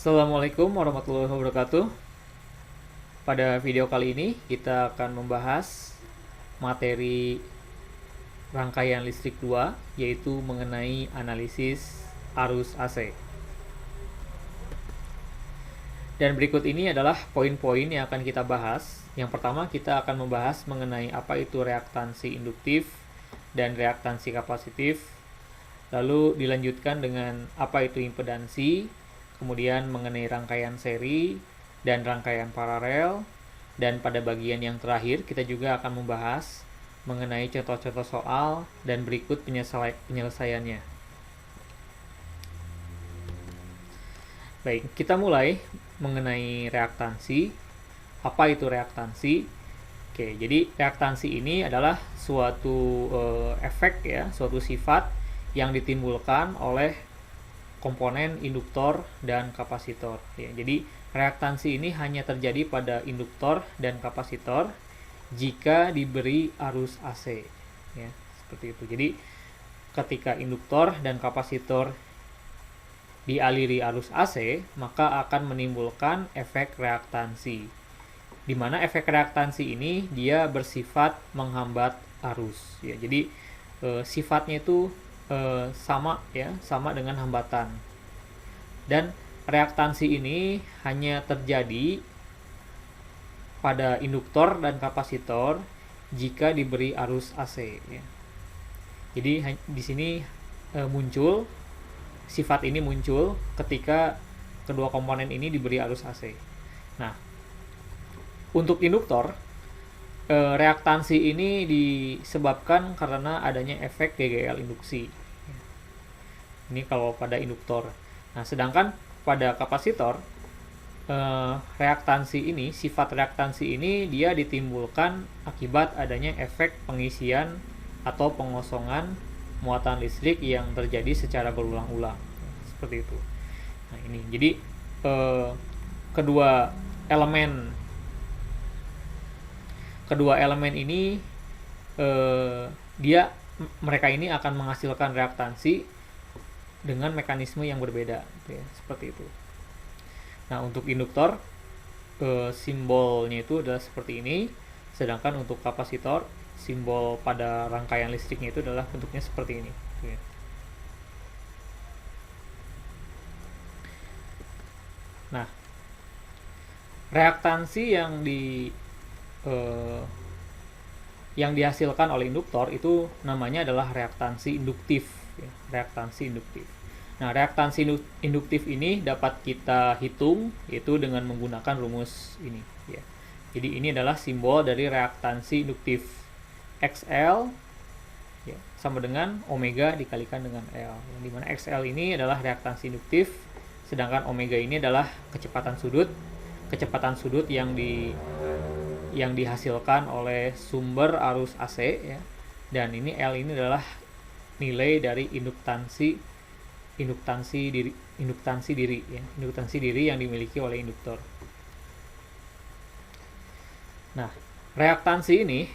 Assalamualaikum warahmatullahi wabarakatuh. Pada video kali ini kita akan membahas materi rangkaian listrik 2, yaitu mengenai analisis arus AC. Dan berikut ini adalah poin-poin yang akan kita bahas. Yang pertama, kita akan membahas mengenai apa itu reaktansi induktif dan reaktansi kapasitif. Lalu dilanjutkan dengan apa itu impedansi, kemudian mengenai rangkaian seri dan rangkaian paralel, dan pada bagian yang terakhir kita juga akan membahas mengenai contoh-contoh soal dan berikut penyelesaiannya. Baik, kita mulai mengenai reaktansi. Apa itu reaktansi? Oke, jadi reaktansi ini adalah suatu efek ya, suatu sifat yang ditimbulkan oleh komponen induktor dan kapasitor. Ya, jadi reaktansi ini hanya terjadi pada induktor dan kapasitor jika diberi arus AC. Ya, seperti itu. Jadi ketika induktor dan kapasitor dialiri arus AC, maka akan menimbulkan efek reaktansi. Di mana efek reaktansi ini dia bersifat menghambat arus. Ya, jadi sifatnya itu sama dengan hambatan. Dan reaktansi ini hanya terjadi pada induktor dan kapasitor jika diberi arus AC ya. Jadi di sini sifat ini muncul ketika kedua komponen ini diberi arus AC. Nah, untuk induktor reaktansi ini disebabkan karena adanya efek GGL induksi. Ini kalau pada induktor. Nah, sedangkan pada kapasitor, sifat reaktansi ini dia ditimbulkan akibat adanya efek pengisian atau pengosongan muatan listrik yang terjadi secara berulang-ulang. Seperti itu. Nah, ini. Jadi kedua elemen ini mereka ini akan menghasilkan reaktansi dengan mekanisme yang berbeda ya, seperti itu. Nah, untuk induktor simbolnya itu adalah seperti ini, sedangkan untuk kapasitor simbol pada rangkaian listriknya itu adalah bentuknya seperti ini ya. Nah, reaktansi yang dihasilkan oleh induktor itu namanya adalah reaktansi induktif ya, reaktansi induktif. Nah, reaktansi induktif ini dapat kita hitung yaitu dengan menggunakan rumus ini ya. Jadi ini adalah simbol dari reaktansi induktif. XL ya, sama dengan omega dikalikan dengan L. Di mana XL ini adalah reaktansi induktif, sedangkan omega ini adalah kecepatan sudut yang dihasilkan oleh sumber arus AC ya. Dan ini L ini adalah nilai dari induktansi diri yang dimiliki oleh induktor. Nah, reaktansi ini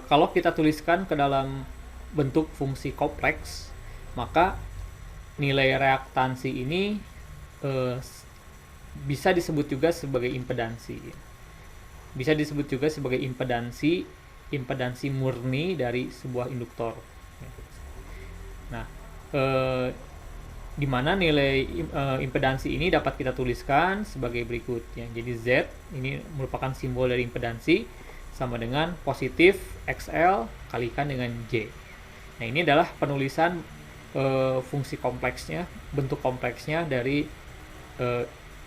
kalau kita tuliskan ke dalam bentuk fungsi kompleks, maka nilai reaktansi ini bisa disebut juga sebagai impedansi. Bisa disebut juga sebagai impedansi murni dari sebuah induktor. Nah, di mana nilai impedansi ini dapat kita tuliskan sebagai berikut ya. Jadi Z ini merupakan simbol dari impedansi sama dengan positif XL kalikan dengan J. Nah, ini adalah penulisan fungsi kompleksnya, bentuk kompleksnya dari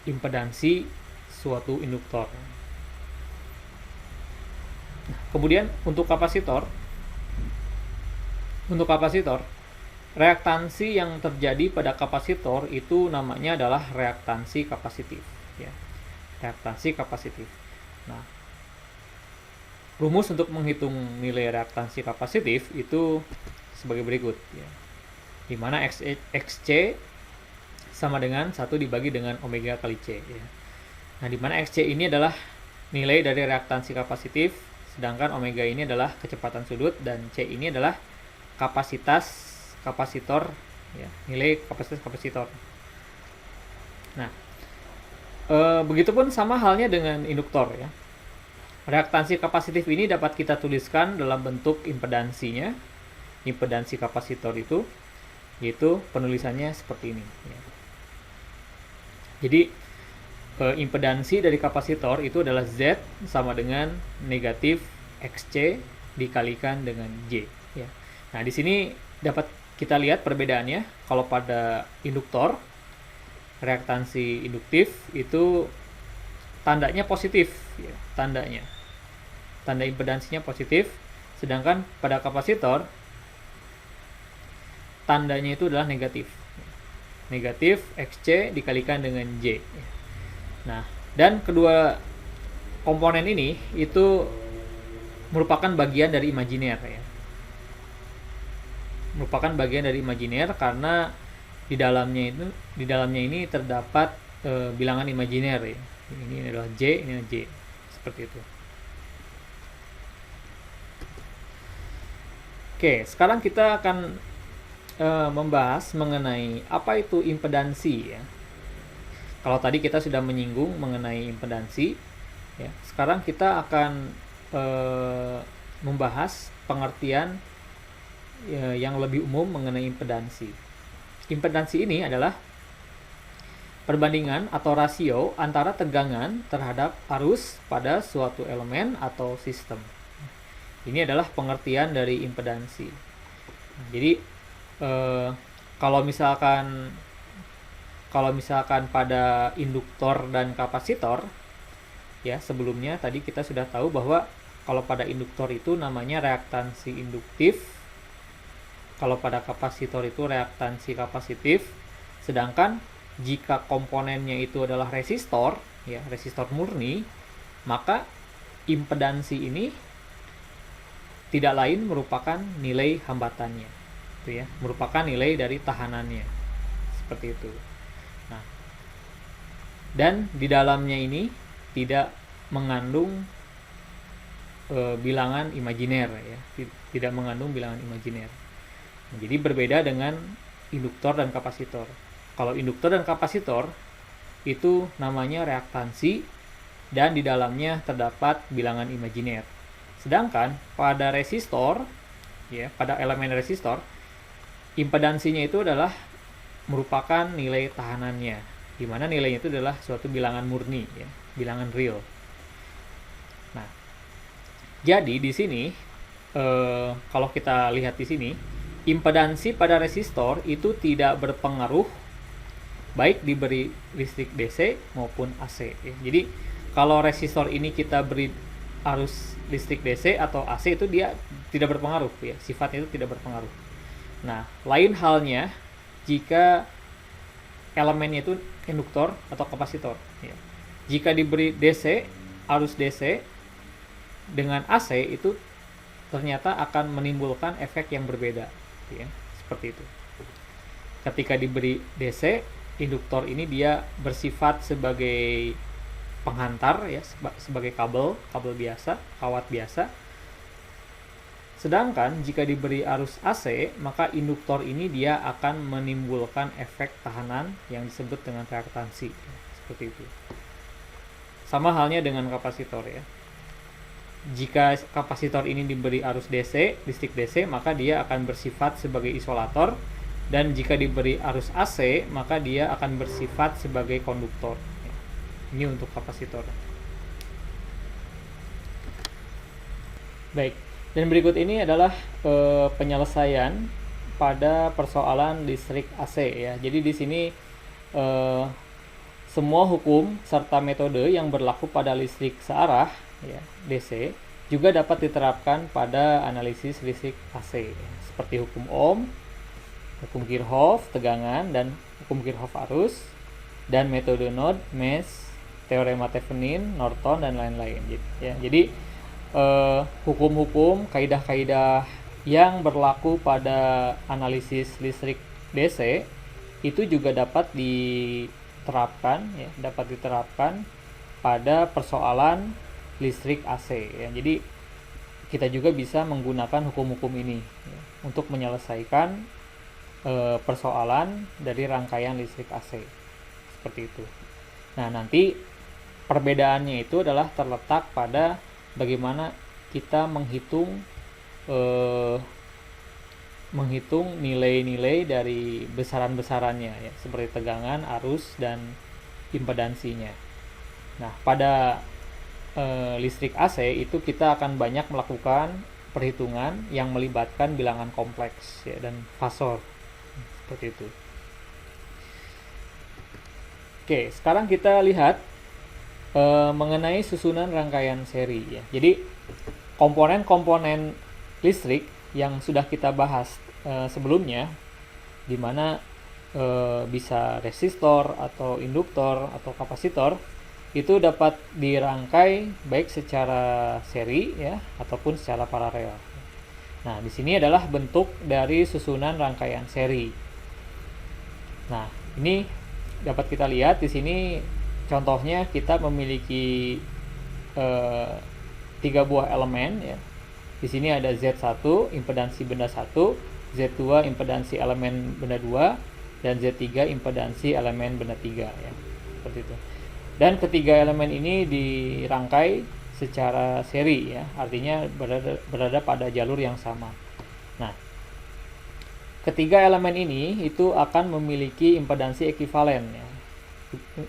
impedansi suatu induktor. Kemudian untuk kapasitor, reaktansi yang terjadi pada kapasitor itu namanya adalah reaktansi kapasitif ya. Reaktansi kapasitif. Nah, rumus untuk menghitung nilai reaktansi kapasitif itu sebagai berikut ya. Di mana XC sama dengan 1 dibagi dengan omega kali C ya. Nah, di mana XC ini adalah nilai dari reaktansi kapasitif, sedangkan omega ini adalah kecepatan sudut dan C ini adalah kapasitas kapasitor ya, nilai kapasitas kapasitor. Nah, begitupun sama halnya dengan induktor ya. Reaktansi kapasitif ini dapat kita tuliskan dalam bentuk impedansinya, impedansi kapasitor itu, yaitu penulisannya seperti ini. Ya. Jadi impedansi dari kapasitor itu adalah Z sama dengan negatif XC dikalikan dengan J. Ya. Nah, di sini dapat kita lihat perbedaannya. Kalau pada induktor, reaktansi induktif itu tandanya positif, ya, tanda impedansinya positif, sedangkan pada kapasitor tandanya itu adalah negatif. Negatif XC dikalikan dengan J. Nah, dan kedua komponen ini itu merupakan bagian dari imajiner ya. Merupakan bagian dari imajiner karena di dalamnya ini terdapat bilangan imajiner ya. Ini adalah J, ini adalah J. Seperti itu. Oke, sekarang kita akan membahas mengenai apa itu impedansi ya. Kalau tadi kita sudah menyinggung mengenai impedansi, ya, sekarang kita akan membahas pengertian yang lebih umum mengenai impedansi. Impedansi ini adalah perbandingan atau rasio antara tegangan terhadap arus pada suatu elemen atau sistem. Ini adalah pengertian dari impedansi. Jadi kalau misalkan pada induktor dan kapasitor, ya sebelumnya tadi kita sudah tahu bahwa kalau pada induktor itu namanya reaktansi induktif, kalau pada kapasitor itu reaktansi kapasitif, sedangkan jika komponennya itu adalah resistor, ya resistor murni, maka impedansi ini tidak lain merupakan nilai hambatannya, itu ya, merupakan nilai dari tahanannya, seperti itu. Nah, dan di dalamnya ini tidak mengandung bilangan imajiner, ya, tidak mengandung bilangan imajiner. Nah, jadi berbeda dengan induktor dan kapasitor. Kalau induktor dan kapasitor itu namanya reaktansi dan di dalamnya terdapat bilangan imajiner. Sedangkan pada resistor, ya, pada elemen resistor, impedansinya itu adalah merupakan nilai tahanannya, di mana nilainya itu adalah suatu bilangan murni, ya, bilangan real. Nah, jadi di sini kalau kita lihat di sini, impedansi pada resistor itu tidak berpengaruh baik diberi listrik DC maupun AC. Ya. Jadi kalau resistor ini kita beri arus listrik DC atau AC itu dia tidak berpengaruh, ya, sifatnya itu tidak berpengaruh. Nah, lain halnya jika elemennya itu induktor atau kapasitor, ya. Jika diberi DC, arus DC dengan AC itu ternyata akan menimbulkan efek yang berbeda, ya, seperti itu. Ketika diberi DC, induktor ini dia bersifat sebagai penghantar, ya, sebagai kabel biasa, kawat biasa. Sedangkan jika diberi arus AC, maka induktor ini dia akan menimbulkan efek tahanan yang disebut dengan reaktansi, ya, seperti itu. Sama halnya dengan kapasitor, ya. Jika kapasitor ini diberi arus DC, listrik DC, maka dia akan bersifat sebagai isolator, dan jika diberi arus AC, maka dia akan bersifat sebagai konduktor. Ini untuk kapasitor. Baik, dan berikut ini adalah penyelesaian pada persoalan listrik AC, ya. Jadi di sini semua hukum serta metode yang berlaku pada listrik searah, ya, DC juga dapat diterapkan pada analisis listrik AC, ya, seperti hukum Ohm, hukum Kirchhoff tegangan, dan hukum Kirchhoff arus, dan metode node, mesh, teorema Thevenin, Norton, dan lain-lain. Ya, jadi hukum-hukum, kaidah-kaidah yang berlaku pada analisis listrik DC itu juga dapat diterapkan, ya, pada persoalan listrik AC. Ya. Jadi kita juga bisa menggunakan hukum-hukum ini, ya, untuk menyelesaikan persoalan dari rangkaian listrik AC. seperti itu. Nah, nanti perbedaannya itu adalah terletak pada bagaimana kita menghitung nilai-nilai dari besaran-besarannya ya, seperti tegangan, arus, dan impedansinya. Nah, pada listrik AC itu kita akan banyak melakukan perhitungan yang melibatkan bilangan kompleks ya, dan fasor seperti itu. Oke, sekarang kita lihat mengenai susunan rangkaian seri ya. Jadi komponen-komponen listrik yang sudah kita bahas sebelumnya, di mana bisa resistor atau induktor atau kapasitor, itu dapat dirangkai baik secara seri ya ataupun secara paralel. Nah, di sini adalah bentuk dari susunan rangkaian seri. Nah, ini dapat kita lihat di sini contohnya kita memiliki 3 buah elemen ya. Di sini ada Z1 impedansi benda 1, Z2 impedansi elemen benda 2, dan Z3 impedansi elemen benda 3 ya. Seperti itu. Dan ketiga elemen ini dirangkai secara seri ya, artinya berada pada jalur yang sama. Nah, ketiga elemen ini itu akan memiliki impedansi ekivalen ya.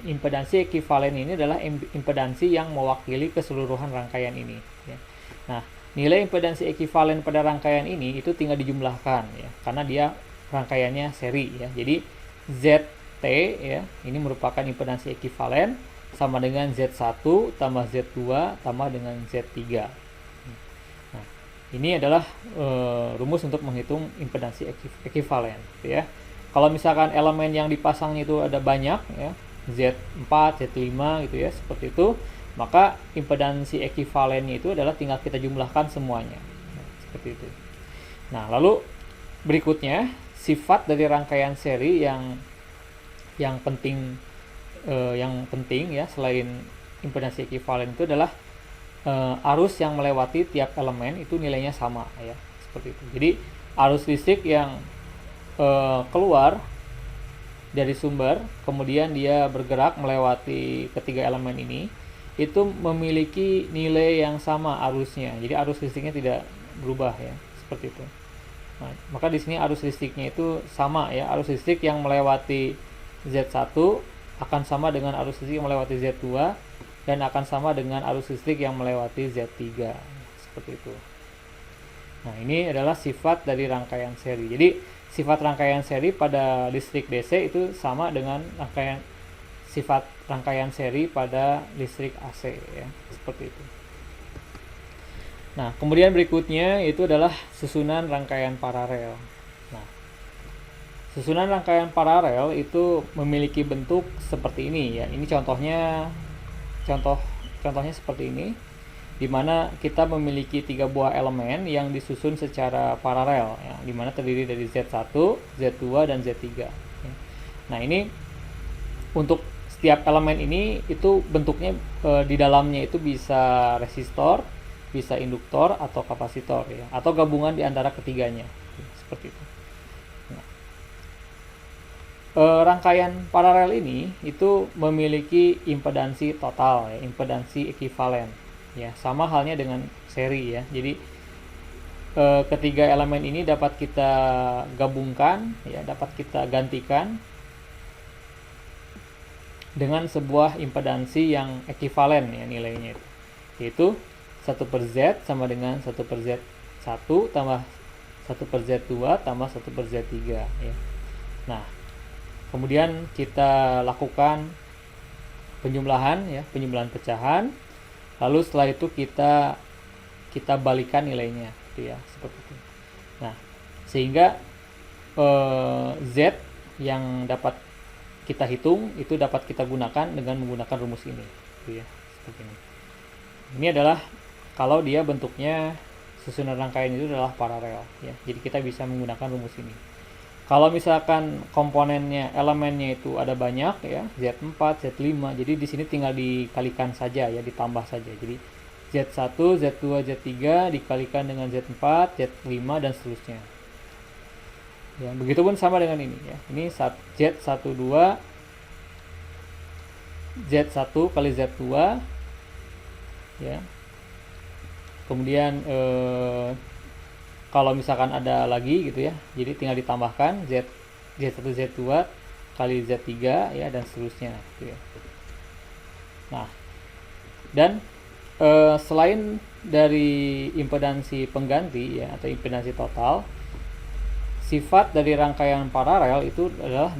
Impedansi ekivalen ini adalah impedansi yang mewakili keseluruhan rangkaian ini ya. Nah, nilai impedansi ekivalen pada rangkaian ini itu tinggal dijumlahkan ya, karena dia rangkaiannya seri ya. Jadi ZT ya, ini merupakan impedansi ekivalen sama dengan Z1 tambah Z2 tambah dengan Z3. Nah, ini adalah rumus untuk menghitung impedansi ekivalen ya. Kalau misalkan elemen yang dipasang itu ada banyak ya, Z4, Z5 gitu ya, seperti itu, maka impedansi ekivalennya itu adalah tinggal kita jumlahkan semuanya. Nah, seperti itu. Nah, lalu berikutnya sifat dari rangkaian seri yang penting ya, selain impedansi ekivalen itu adalah arus yang melewati tiap elemen itu nilainya sama ya, seperti itu. Jadi arus listrik yang keluar dari sumber kemudian dia bergerak melewati ketiga elemen ini itu memiliki nilai yang sama arusnya. Jadi arus listriknya tidak berubah ya, seperti itu. Nah, maka di sini arus listriknya itu sama ya. Arus listrik yang melewati Z1 akan sama dengan arus listrik yang melewati Z2 dan akan sama dengan arus listrik yang melewati Z3. Seperti itu. Nah, ini adalah sifat dari rangkaian seri. Jadi sifat rangkaian seri pada listrik DC itu sama dengan sifat rangkaian seri pada listrik AC ya, seperti itu. Nah, kemudian berikutnya itu adalah susunan rangkaian paralel. Nah, susunan rangkaian paralel itu memiliki bentuk seperti ini ya. Ini contohnya seperti ini, di mana kita memiliki 3 buah elemen yang disusun secara paralel ya, di mana terdiri dari Z1, Z2 dan Z3 ya. Nah, ini untuk setiap elemen ini itu bentuknya di dalamnya itu bisa resistor, bisa induktor atau kapasitor ya, atau gabungan di antara ketiganya ya, seperti itu. Nah, rangkaian paralel ini itu memiliki impedansi total ya, impedansi ekivalen ya, sama halnya dengan seri ya. Jadi ketiga elemen ini dapat kita gabungkan ya, dapat kita gantikan dengan sebuah impedansi yang ekivalen ya nilainya itu, yaitu 1/Z sama dengan 1/Z1 tambah 1/Z2 tambah 1/Z3 ya. Nah, kemudian kita lakukan penjumlahan ya, penjumlahan pecahan. Lalu setelah itu kita balikan nilainya gitu ya, seperti itu. Nah, sehingga Z yang dapat kita hitung itu dapat kita gunakan dengan menggunakan rumus ini gitu ya, seperti ini. Ini adalah kalau dia bentuknya susunan rangkaian itu adalah paralel ya. Jadi kita bisa menggunakan rumus ini. Kalau misalkan komponennya, elemennya itu ada banyak ya, Z4, Z5, jadi di sini tinggal dikalikan saja ya, ditambah saja. Jadi Z1, Z2, Z3 dikalikan dengan Z4, Z5 dan seterusnya. Ya, begitupun sama dengan ini ya. Ini Z12 Z1 kali Z2 ya. Kemudian kalau misalkan ada lagi gitu ya, jadi tinggal ditambahkan Z1 Z2 kali Z3 ya, dan seterusnya gitu ya. Nah, dan selain dari impedansi pengganti ya, atau impedansi total, sifat dari rangkaian paralel itu adalah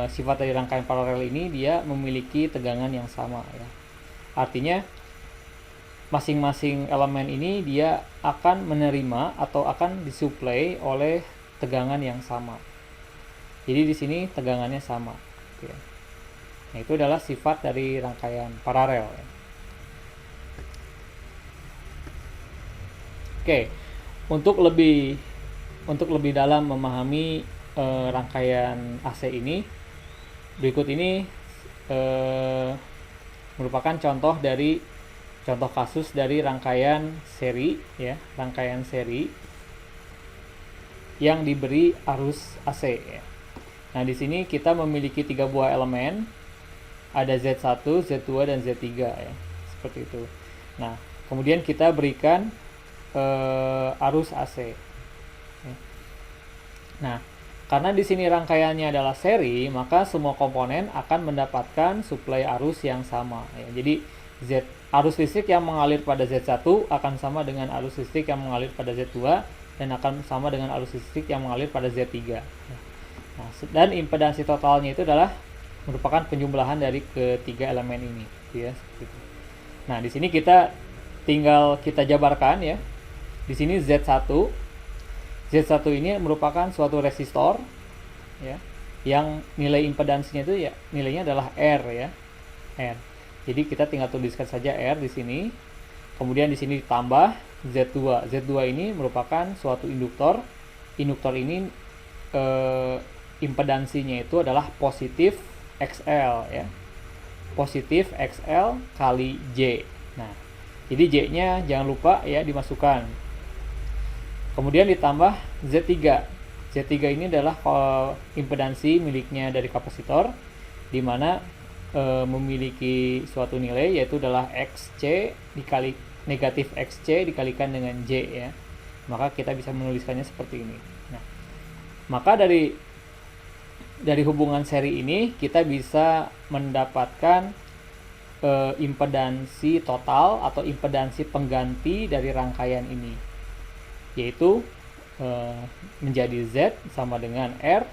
sifat dari rangkaian paralel ini dia memiliki tegangan yang sama ya. Artinya masing-masing elemen ini dia akan menerima atau akan disuplai oleh tegangan yang sama. Jadi di sini tegangannya sama gitu ya. Nah, itu adalah sifat dari rangkaian paralel ya. Oke, untuk lebih dalam memahami rangkaian AC ini, berikut ini merupakan contoh kasus dari rangkaian seri ya, rangkaian seri yang diberi arus AC ya. Nah, di sini kita memiliki 3 buah elemen, ada Z1, Z2 dan Z3 ya, seperti itu. Nah, kemudian kita berikan arus AC. Nah, karena di sini rangkaiannya adalah seri, maka semua komponen akan mendapatkan suplai arus yang sama ya. Jadi arus listrik yang mengalir pada Z1 akan sama dengan arus listrik yang mengalir pada Z2 dan akan sama dengan arus listrik yang mengalir pada Z3 ya. Nah, dan impedansi totalnya itu adalah merupakan penjumlahan dari ketiga elemen ini ya. Nah, di sini kita tinggal kita jabarkan ya. Di sini Z1 ini merupakan suatu resistor ya, yang nilai impedansinya itu ya nilainya adalah R ya, R. Jadi kita tinggal tuliskan saja R di sini. Kemudian di sini ditambah Z2. Z2 ini merupakan suatu induktor. Induktor ini impedansinya itu adalah positif XL ya. Positif XL kali J. Nah, jadi J-nya jangan lupa ya dimasukkan. Kemudian ditambah Z3. Z3 ini adalah impedansi miliknya dari kapasitor, di mana memiliki suatu nilai yaitu adalah XC dikali negatif XC dikalikan dengan J ya. Maka kita bisa menuliskannya seperti ini. Nah, maka dari hubungan seri ini kita bisa mendapatkan impedansi total atau impedansi pengganti dari rangkaian ini, yaitu menjadi Z sama dengan R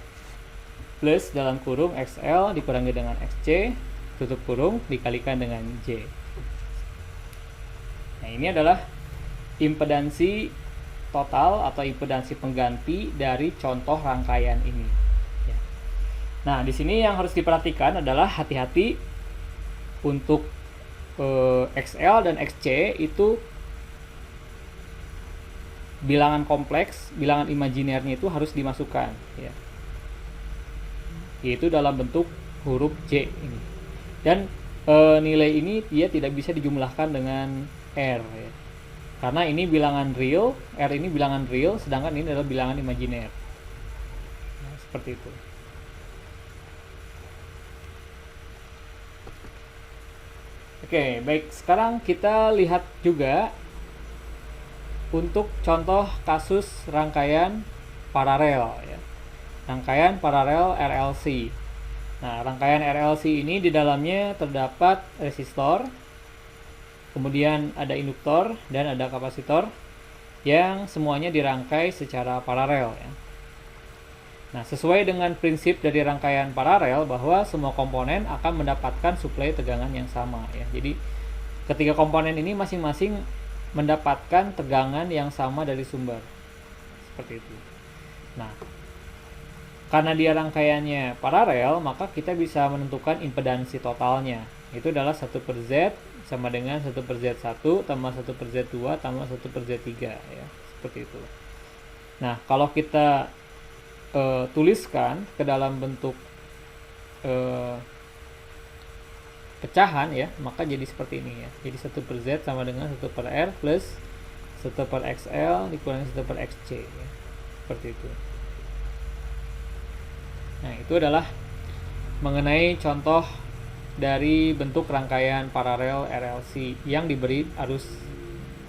plus dalam kurung XL dikurangi dengan XC tutup kurung dikalikan dengan J. Nah, ini adalah impedansi total atau impedansi pengganti dari contoh rangkaian ini. Nah, di sini yang harus diperhatikan adalah hati-hati untuk XL dan XC itu bilangan kompleks, bilangan imajinernya itu harus dimasukkan ya. Yaitu dalam bentuk huruf J ini. Dan nilai ini dia tidak bisa dijumlahkan dengan R ya. Karena ini bilangan real, R ini bilangan real, sedangkan ini adalah bilangan imajiner. Nah, seperti itu. Oke, baik. Sekarang kita lihat juga untuk contoh kasus rangkaian paralel ya. Rangkaian paralel RLC. Nah, rangkaian RLC ini di dalamnya terdapat resistor, kemudian ada induktor dan ada kapasitor yang semuanya dirangkai secara paralel ya. Nah, sesuai dengan prinsip dari rangkaian paralel bahwa semua komponen akan mendapatkan suplai tegangan yang sama ya. Jadi ketiga komponen ini masing-masing mendapatkan tegangan yang sama dari sumber. Seperti itu. Nah, karena dia rangkaiannya paralel, maka kita bisa menentukan impedansi totalnya. Itu adalah 1/Z sama dengan 1/Z1 tambah 1/Z2 tambah 1/Z3 ya. Seperti itu. Nah, kalau kita tuliskan ke dalam bentuk pecahan ya, maka jadi seperti ini ya. Jadi 1/Z sama dengan 1/R plus 1/XL dikurangi 1/XC ya. Seperti itu. Nah, itu adalah mengenai contoh dari bentuk rangkaian paralel RLC yang diberi arus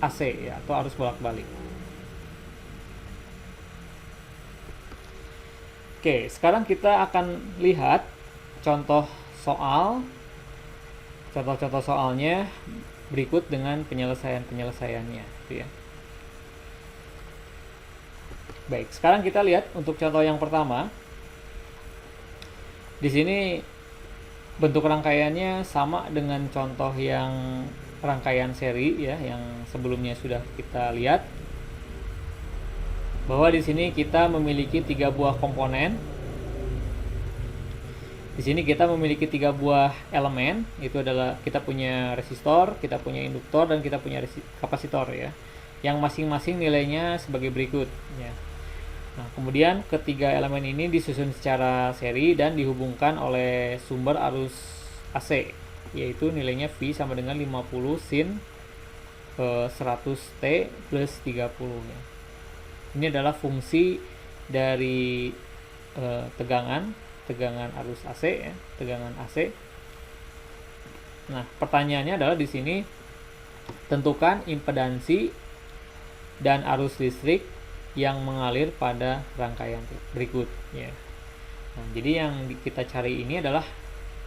AC ya, atau arus bolak-balik. Oke, sekarang kita akan lihat contoh soalnya berikut dengan penyelesaiannya gitu ya. Baik, sekarang kita lihat untuk contoh yang pertama. Di sini bentuk rangkaiannya sama dengan contoh yang rangkaian seri ya, yang sebelumnya sudah kita lihat. Bahwa di sini kita memiliki 3 buah komponen. Di sini kita memiliki 3 buah elemen, itu adalah kita punya resistor, kita punya induktor, dan kita punya kapasitor ya, yang masing-masing nilainya sebagai berikut ya. Nah, kemudian ketiga elemen ini disusun secara seri dan dihubungkan oleh sumber arus AC, yaitu nilainya V sama dengan 50 sin 100T plus 30 ya. Ini adalah fungsi dari tegangan arus AC ya, tegangan AC. Nah, pertanyaannya adalah di sini tentukan impedansi dan arus listrik yang mengalir pada rangkaian berikut ya. Nah, jadi yang kita cari ini adalah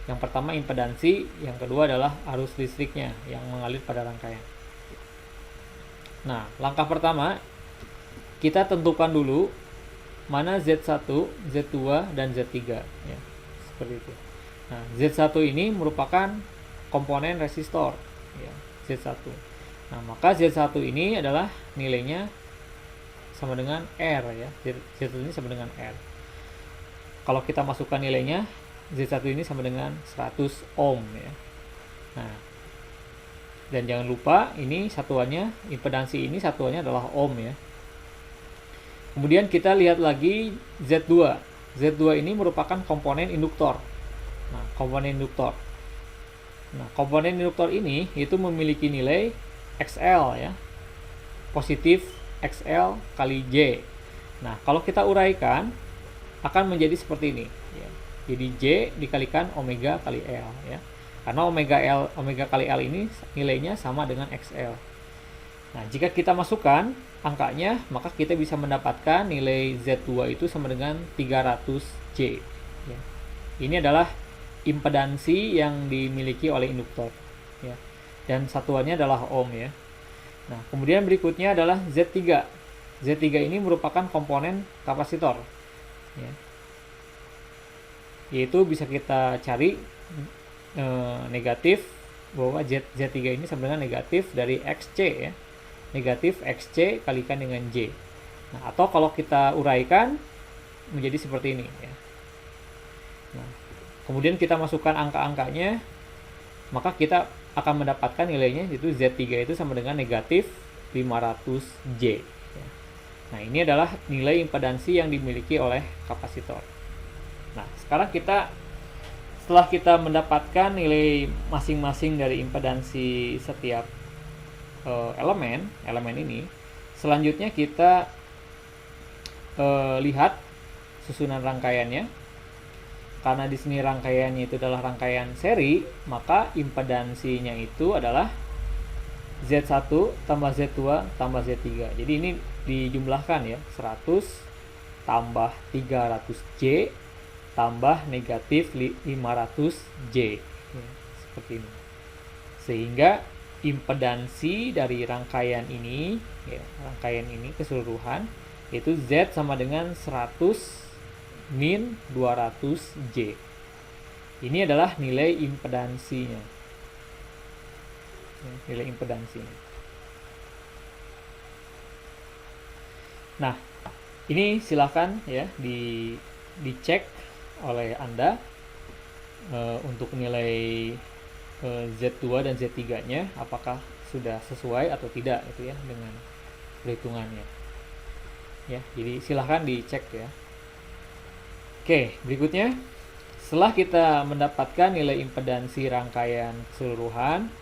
yang pertama impedansi, yang kedua adalah arus listriknya yang mengalir pada rangkaian. Nah, langkah pertama kita tentukan dulu mana Z1, Z2, dan Z3 ya. Seperti itu. Nah, Z1 ini merupakan komponen resistor ya, Z1. Nah, maka Z1 ini adalah nilainya sama dengan R ya. Z1 ini sama dengan R. Kalau kita masukkan nilainya, Z1 ini sama dengan 100 ohm ya. Nah, dan jangan lupa ini satuannya, impedansi ini satuannya adalah ohm ya. Kemudian kita lihat lagi Z2. Z2 ini merupakan komponen induktor. Nah, komponen induktor. Nah, komponen induktor ini itu memiliki nilai XL ya. Positif XL kali J. Nah, kalau kita uraikan akan menjadi seperti ini ya. Jadi J dikalikan omega kali L ya. Karena omega kali L ini nilainya sama dengan XL. Nah, jika kita masukkan angkanya, maka kita bisa mendapatkan nilai Z2 itu sama dengan 300J ya. Ini adalah impedansi yang dimiliki oleh induktor ya. Dan satuannya adalah ohm ya. Nah, kemudian berikutnya adalah Z3. Z3 ini merupakan komponen kapasitor ya. Yaitu bisa kita cari negatif, bahwa Z3 ini sama dengan negatif dari XC ya. Negatif XC kalikan dengan J. Nah, atau kalau kita uraikan menjadi seperti ini ya. Nah, kemudian kita masukkan angka-angkanya, maka kita akan mendapatkan nilainya, yaitu Z3 itu sama dengan negatif 500J ya. Nah, ini adalah nilai impedansi yang dimiliki oleh kapasitor. Nah, sekarang setelah kita mendapatkan nilai masing-masing dari impedansi setiap elemen ini, selanjutnya kita lihat susunan rangkaiannya. Karena di sini rangkaiannya itu adalah rangkaian seri, maka impedansinya itu adalah Z1 tambah Z2 tambah Z3. Jadi ini dijumlahkan ya, 100 tambah 300J tambah negatif 500J ya, seperti ini. Sehingga impedansi dari rangkaian ini ya, rangkaian ini keseluruhan yaitu Z sama dengan 100 min 200J. Ini adalah nilai impedansinya ya, nilai impedansinya. Nah, ini silakan ya dicek oleh Anda untuk nilai Z2 dan Z3 nya apakah sudah sesuai atau tidak itu ya dengan perhitungannya ya. Jadi silahkan dicek ya. Oke, berikutnya setelah kita mendapatkan nilai impedansi rangkaian keseluruhan,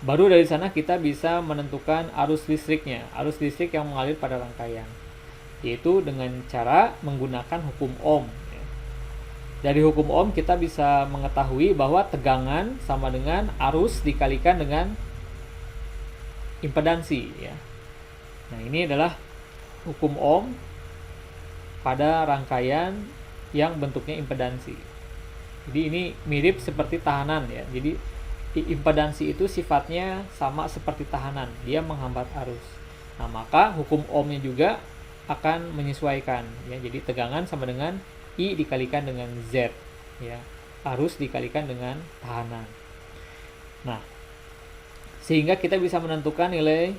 baru dari sana kita bisa menentukan arus listriknya, arus listrik yang mengalir pada rangkaian, yaitu dengan cara menggunakan hukum Ohm ya. Dari hukum Ohm kita bisa mengetahui bahwa tegangan sama dengan arus dikalikan dengan impedansi ya. Nah, ini adalah hukum Ohm pada rangkaian yang bentuknya impedansi. Jadi ini mirip seperti tahanan ya. Jadi impedansi itu sifatnya sama seperti tahanan, dia menghambat arus. Nah, maka hukum Ohm-nya juga akan menyesuaikan ya. Jadi tegangan sama dengan I dikalikan dengan Z ya. Arus dikalikan dengan tahanan. Nah, sehingga kita bisa menentukan nilai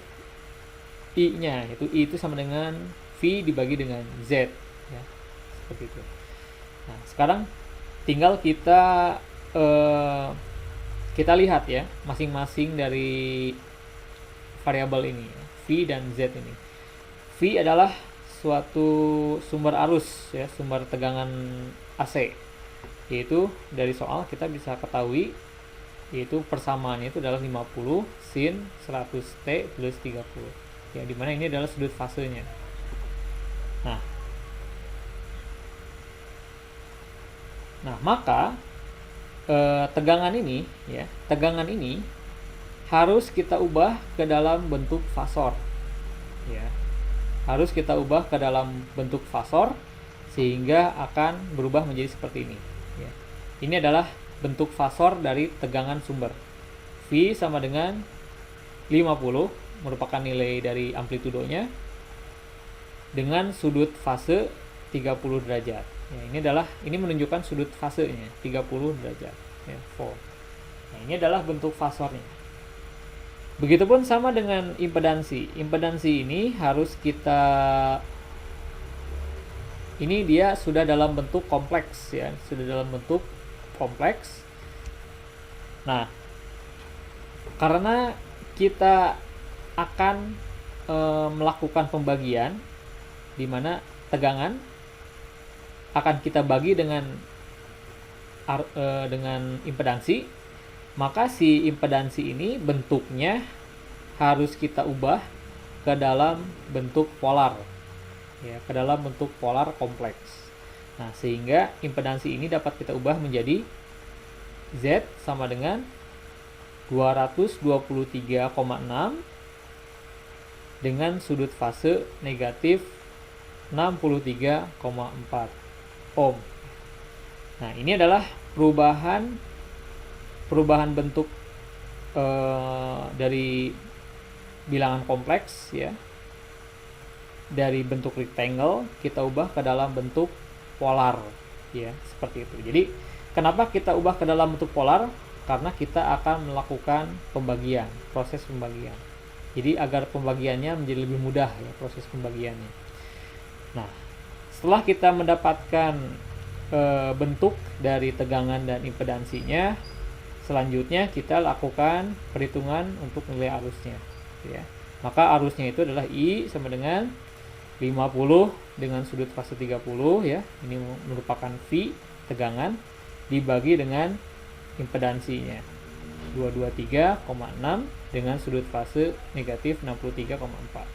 I-nya, yaitu I itu sama dengan V dibagi dengan Z ya. Seperti itu. Nah, sekarang tinggal kita lihat ya masing-masing dari variabel ini ya, V dan Z ini. V adalah suatu sumber arus ya, sumber tegangan AC, yaitu dari soal kita bisa ketahui yaitu persamaannya itu adalah 50 sin 100T plus 30 ya, dimana ini adalah sudut fasenya. Nah maka tegangan ini ya, tegangan ini harus kita ubah ke dalam bentuk fasor ya, harus kita ubah ke dalam bentuk fasor sehingga akan berubah menjadi seperti ini ya. Ini adalah bentuk fasor dari tegangan sumber. V sama dengan 50 merupakan nilai dari amplitudonya dengan sudut fase 30 derajat ya, ini menunjukkan sudut fasenya 30 derajat ya, volt. Nah, ini adalah bentuk fasornya. Begitupun sama dengan impedansi. Impedansi ini harus ini dia sudah dalam bentuk kompleks ya, sudah dalam bentuk kompleks. Nah, karena kita akan melakukan pembagian di mana tegangan akan kita bagi dengan impedansi, maka si impedansi ini bentuknya harus kita ubah ke dalam bentuk polar ya, ke dalam bentuk polar kompleks. Nah, sehingga impedansi ini dapat kita ubah menjadi Z sama dengan 223,6 dengan sudut fase negatif 63,4 ohm. Nah, ini adalah perubahan bentuk dari bilangan kompleks ya, dari bentuk rectangle kita ubah ke dalam bentuk polar ya, seperti itu. Jadi kenapa kita ubah ke dalam bentuk polar? Karena kita akan melakukan pembagian, proses pembagian. Jadi agar pembagiannya menjadi lebih mudah ya, proses pembagiannya. Nah, setelah kita mendapatkan bentuk dari tegangan dan impedansinya, selanjutnya kita lakukan perhitungan untuk nilai arusnya ya. Maka arusnya itu adalah I sama dengan 50 dengan sudut fase 30 ya. Ini merupakan V tegangan dibagi dengan impedansinya 223,6 dengan sudut fase negatif 63,4.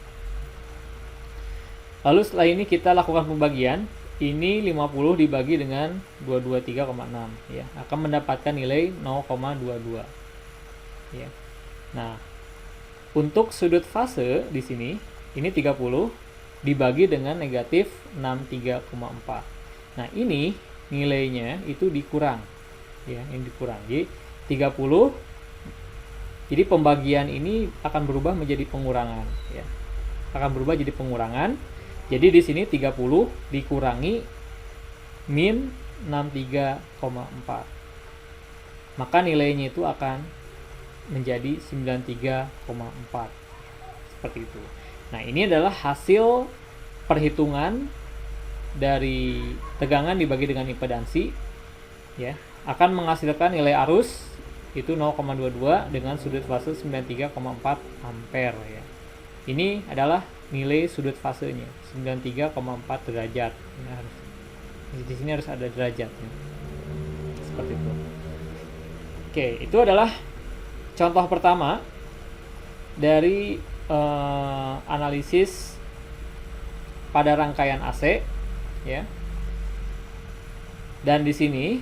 Lalu setelah ini kita lakukan pembagian. Ini 50 dibagi dengan 223,6 ya, akan mendapatkan nilai 0,22 ya. Nah, untuk sudut fase di sini ini 30 dibagi dengan negatif 63,4. Nah, ini nilainya itu dikurang ya, ini dikurang. Jadi 30, jadi pembagian ini akan berubah menjadi pengurangan ya. Akan berubah jadi pengurangan. Jadi di sini 30 dikurangi min 63,4. Maka nilainya itu akan menjadi 93,4. Seperti itu. Nah, ini adalah hasil perhitungan dari tegangan dibagi dengan impedansi ya, akan menghasilkan nilai arus itu 0,22 dengan sudut fase 93,4 ampere ya. Ini adalah nilai sudut fasenya 93,4 derajat. Di sini harus ada derajatnya. Seperti itu. Oke, itu adalah contoh pertama dari analisis pada rangkaian AC ya. Dan di sini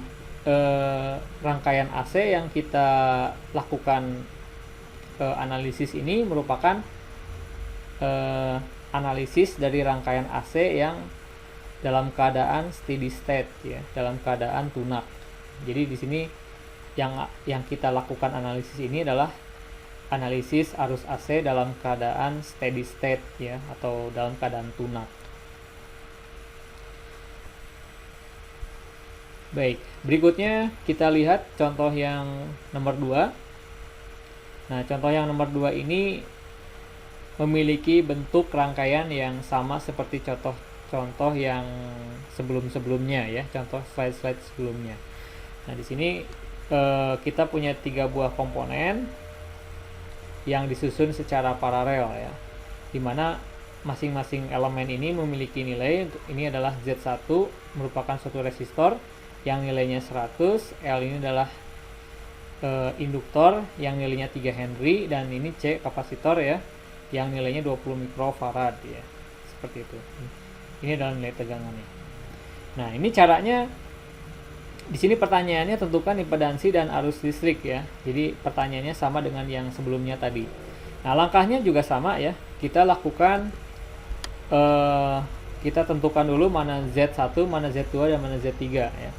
rangkaian AC yang kita lakukan analisis ini merupakan analisis dari rangkaian AC yang dalam keadaan steady state ya, dalam keadaan tunak. Jadi di sini yang kita lakukan analisis ini adalah analisis arus AC dalam keadaan steady state ya, atau dalam keadaan tunak. Baik, berikutnya kita lihat contoh yang nomor 2. Nah, contoh yang nomor 2 ini memiliki bentuk rangkaian yang sama seperti contoh yang sebelum-sebelumnya ya, contoh slide-slide sebelumnya. Nah, di sini kita punya 3 buah komponen yang disusun secara paralel ya, dimana masing-masing elemen ini memiliki nilai. Ini adalah Z1 merupakan suatu resistor yang nilainya 100, L ini adalah induktor yang nilainya 3 Henry, dan ini C kapasitor ya yang nilainya 20 mikrofarad ya, seperti itu. Ini adalah nilai tegangannya. Nah, ini caranya. Di sini pertanyaannya tentukan impedansi dan arus listrik ya. Jadi pertanyaannya sama dengan yang sebelumnya tadi. Nah, langkahnya juga sama ya. Kita lakukan kita tentukan dulu mana Z1, mana Z2, dan mana Z3 ya.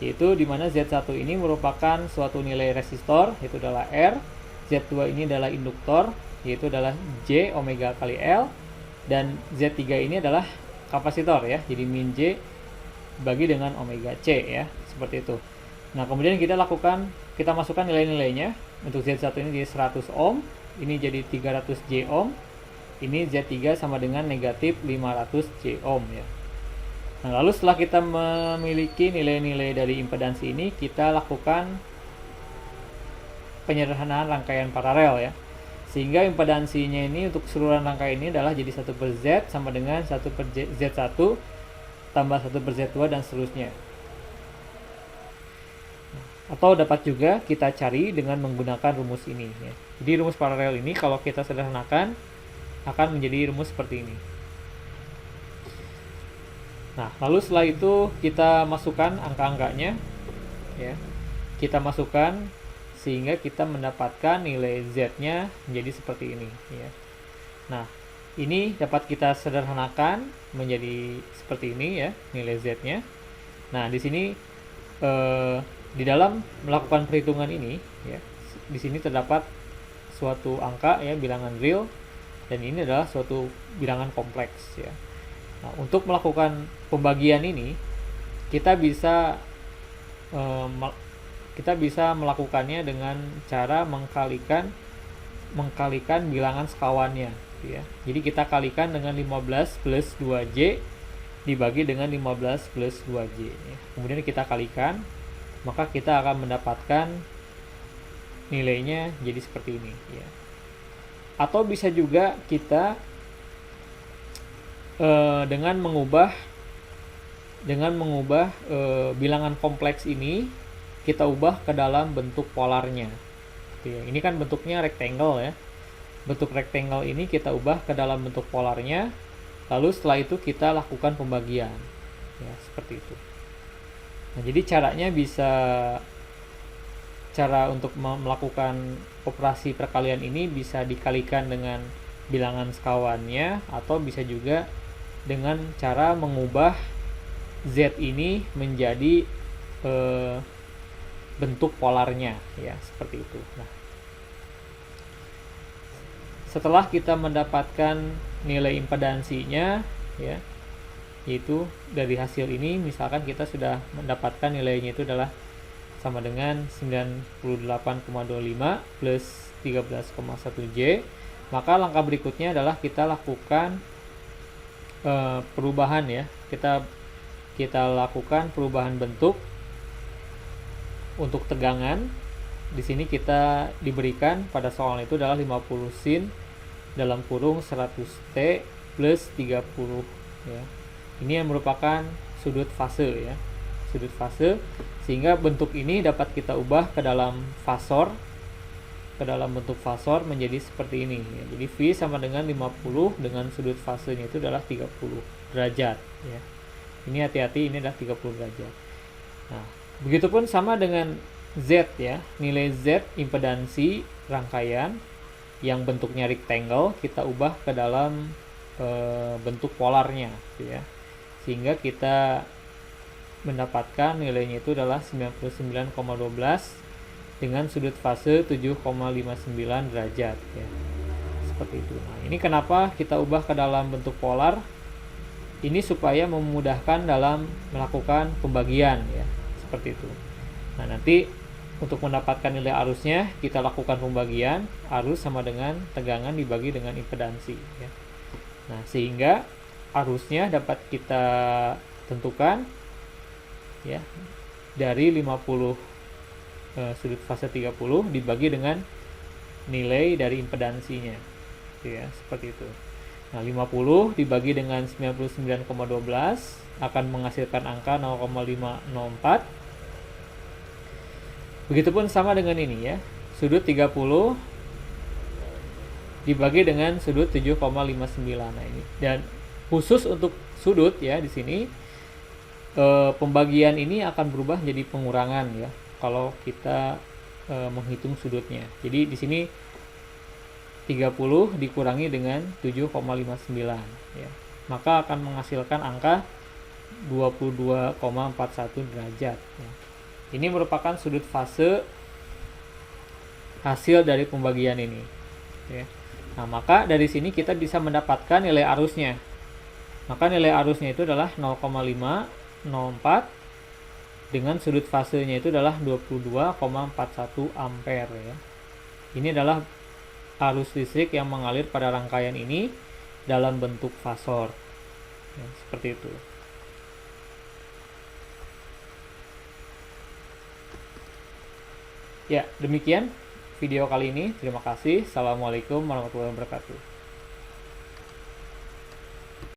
Yaitu dimana Z1 ini merupakan suatu nilai resistor, yaitu adalah R. Z2 ini adalah induktor, yaitu adalah J omega kali L. Dan Z3 ini adalah kapasitor ya, jadi min J bagi dengan omega C ya, seperti itu. Nah, kemudian kita masukkan nilai-nilainya. Untuk Z1 ini jadi 100 ohm, ini jadi 300 J ohm, ini Z3 sama dengan negatif 500 J ohm ya. Nah, lalu setelah kita memiliki nilai-nilai dari impedansi ini, kita lakukan penyederhanaan rangkaian paralel ya. Sehingga impedansinya ini untuk keseluruhan rangkaian ini adalah jadi 1 per Z sama dengan 1 per Z1 tambah 1 per Z2 dan seterusnya. Atau dapat juga kita cari dengan menggunakan rumus ini ya. Jadi rumus paralel ini kalau kita sederhanakan akan menjadi rumus seperti ini. Nah, lalu setelah itu kita masukkan angka-angkanya ya. Kita masukkan sehingga kita mendapatkan nilai Z-nya menjadi seperti ini ya. Nah, ini dapat kita sederhanakan menjadi seperti ini ya, nilai Z-nya. Nah, di sini di dalam melakukan perhitungan ini ya, di sini terdapat suatu angka ya, bilangan real, dan ini adalah suatu bilangan kompleks ya. Nah, untuk melakukan pembagian ini kita bisa melakukannya dengan cara mengkalikan bilangan sekawannya ya. Jadi kita kalikan dengan 15 plus 2J dibagi dengan 15 plus 2J ya. Kemudian kita kalikan, maka kita akan mendapatkan nilainya jadi seperti ini ya. Atau bisa juga kita dengan mengubah bilangan kompleks ini kita ubah ke dalam bentuk polarnya gitu ya. Ini kan bentuknya rectangle ya. Bentuk rectangle ini kita ubah ke dalam bentuk polarnya, lalu setelah itu kita lakukan pembagian ya, seperti itu. Nah, jadi cara untuk melakukan operasi perkalian ini bisa dikalikan dengan bilangan sekawannya, atau bisa juga dengan cara mengubah Z ini menjadi bentuk polarnya ya, seperti itu. Nah, setelah kita mendapatkan nilai impedansinya ya, yaitu dari hasil ini misalkan kita sudah mendapatkan nilainya itu adalah sama dengan 98,25 plus 13,1J, maka langkah berikutnya adalah kita lakukan perubahan ya. Kita lakukan perubahan bentuk untuk tegangan. Di sini kita diberikan pada soal itu adalah 50 sin dalam kurung 100T plus 30 ya. Ini yang merupakan sudut fase ya. Sudut fase, sehingga bentuk ini dapat kita ubah ke dalam fasor, ke dalam bentuk fasor menjadi seperti ini ya. Jadi V sama dengan 50 dengan sudut fasenya itu adalah 30 derajat ya. Ini hati-hati, ini adalah 30 derajat. Nah, begitupun sama dengan Z ya, nilai Z impedansi rangkaian yang bentuknya rectangle kita ubah ke dalam bentuk polarnya gitu ya. Sehingga kita mendapatkan nilainya itu adalah 99,12 dengan sudut fase 7,59 derajat ya. Seperti itu. Nah, ini kenapa kita ubah ke dalam bentuk polar? Ini supaya memudahkan dalam melakukan pembagian ya, seperti itu. Nah, nanti untuk mendapatkan nilai arusnya kita lakukan pembagian arus sama dengan tegangan dibagi dengan impedansi ya. Nah, sehingga arusnya dapat kita tentukan ya dari 50 sudut fase 30 dibagi dengan nilai dari impedansinya ya, seperti itu. Nah, 50 dibagi dengan 99,12 akan menghasilkan angka 0,504. Begitupun sama dengan ini ya. Sudut 30 dibagi dengan sudut 7,59. Nah, ini. Dan khusus untuk sudut ya di sini pembagian ini akan berubah menjadi pengurangan ya kalau kita menghitung sudutnya. Jadi di sini 30 dikurangi dengan 7,59 ya. Maka akan menghasilkan angka 22,41 derajat ya. Ini merupakan sudut fase hasil dari pembagian ini ya. Nah, maka dari sini kita bisa mendapatkan nilai arusnya. Maka nilai arusnya itu adalah 0,504 dengan sudut fasenya itu adalah 22,41 ampere ya. Ini adalah arus listrik yang mengalir pada rangkaian ini dalam bentuk fasor ya, seperti itu. Ya, demikian video kali ini. Terima kasih. Assalamualaikum warahmatullahi wabarakatuh.